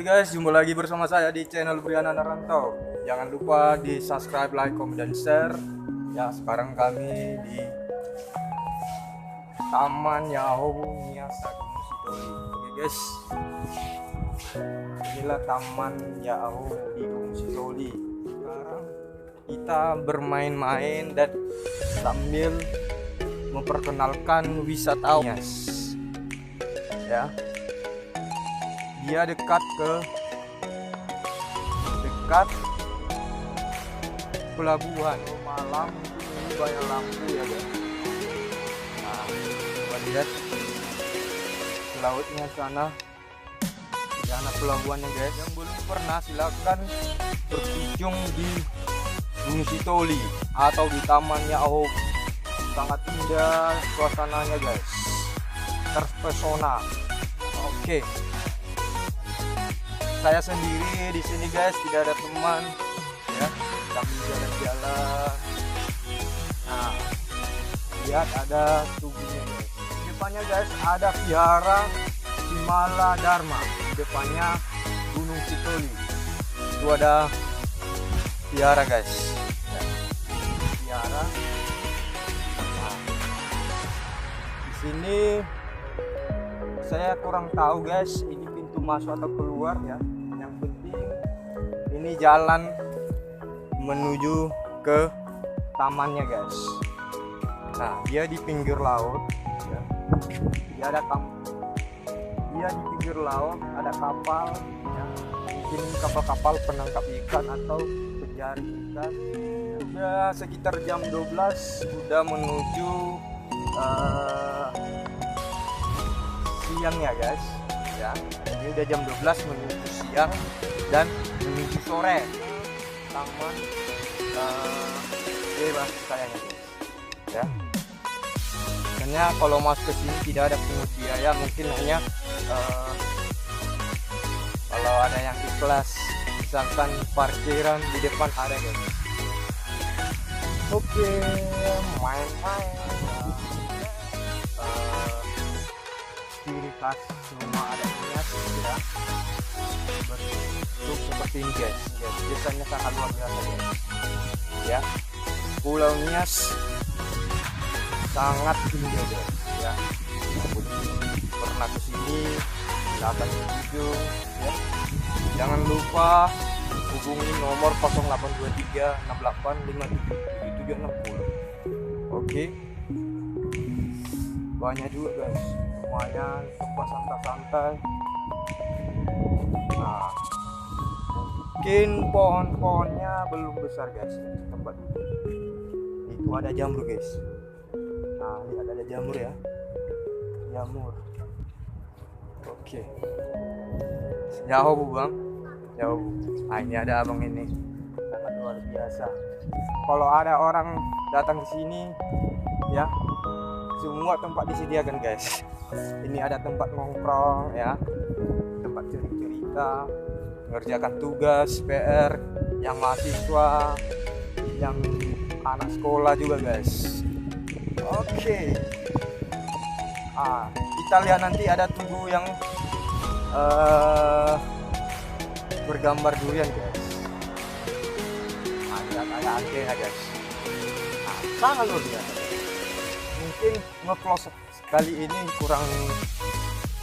guys, jumpa lagi bersama saya di channel Briana Narantau. Jangan lupa di subscribe, like, comment, dan share. Ya, sekarang kami di Taman Yahoo Miyasa Gunung Sidoli. Oke guys, inilah Taman Yahoo di Gunung Sidoli. Sekarang kita bermain-main dan sambil memperkenalkan wisatawan. Ya, dia dekat pelabuhan. Malam ini banyak lampu ya guys. Nah, coba lihat ke lautnya sana, sana pelabuhannya guys. Yang belum pernah silakan berkunjung di Gunung Sidoli atau di Taman Yahoo. Sangat indah suasananya guys, terpesona. Oke, saya sendiri di sini guys, tidak ada teman ya, kami jalan-jalan. Nah, lihat ada tubuhnya guys. Di depannya guys ada vihara Himala Dharma. Di depannya Gunung Sidoli itu ada vihara guys ya. Vihara. Nah, di sini saya kurang tahu guys, ini pintu masuk atau keluar ya. Yang penting ini jalan menuju ke tamannya guys. Nah, dia di pinggir laut ya. Dia di pinggir laut, ada kapal ya. Mungkin kapal-kapal penangkap ikan atau pencari ikan. Sudah sekitar jam 12, sudah menuju siang ya guys ya. Ini udah jam 12 menuju siang dan menuju sore. Taman bebas kayaknya guys ya. Karena kalau masuk ke sini tidak ada pungut biaya, mungkin hanya kalau ada yang ikhlas, misalkan parkiran di depan ada guys. Oke, main-main ciri khas rumah adatnya ya, berbentuk seperti ini guys ya. Biasanya sangat luar biasa guys ya. Pulau Nias sangat indah guys ya. Pernah kesini silahkan kunjung ya. Jangan lupa hubungi nomor 0823 68 57 77 60. Oke, banyak juga guys, lumayan tempat santai-santai. Nah, mungkin pohon-pohonnya belum besar guys tempat itu. Itu ada jamur guys. Nah, lihat ada jamur ya, jamur. Oke, jauh bu bang, jauh. Nah, ini ada abang ini, sangat luar biasa. Kalau ada orang datang ke sini ya, semua tempat disediakan guys. Ini ada tempat nongkrong ya, tempat cerita, mengerjakan tugas PR, yang mahasiswa, yang anak sekolah juga guys. Oke. Kita lihat nanti ada tugu yang bergambar durian guys. Ada antena guys. Sangat luar biasa. Mungkin nge-close kali ini kurang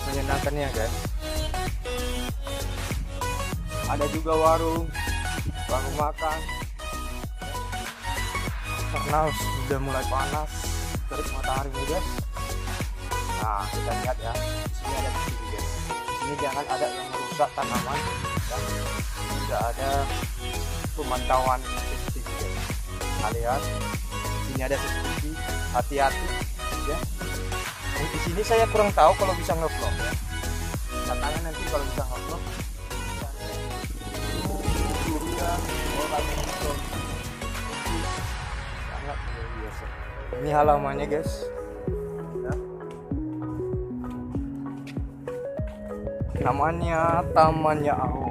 menyenangkannya guys. Ada juga warung makan karena sudah mulai panas terik matahari nih guys. Nah, kita lihat ya, di sini ada TV guys. Di sini jangan ada yang merusak tanaman ya. Tidak ada pemantauan CCTV guys. Nah, lihat sini ada CCTV, hati-hati ya. Di sini saya kurang tahu kalau bisa nge-vlog ya. Katanya nanti kalau bisa nge-vlog sangat luar biasa. Ini halamannya guys ya. Namanya Taman Yahoo.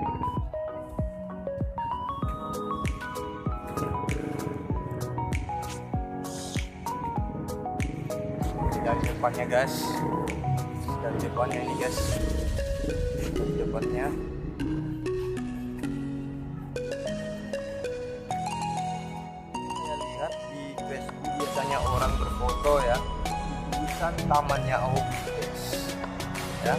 Dari depannya guys, dari depannya ini guys, dari depannya biasanya orang berfoto ya di tulisan tamannya Aobi guys ya.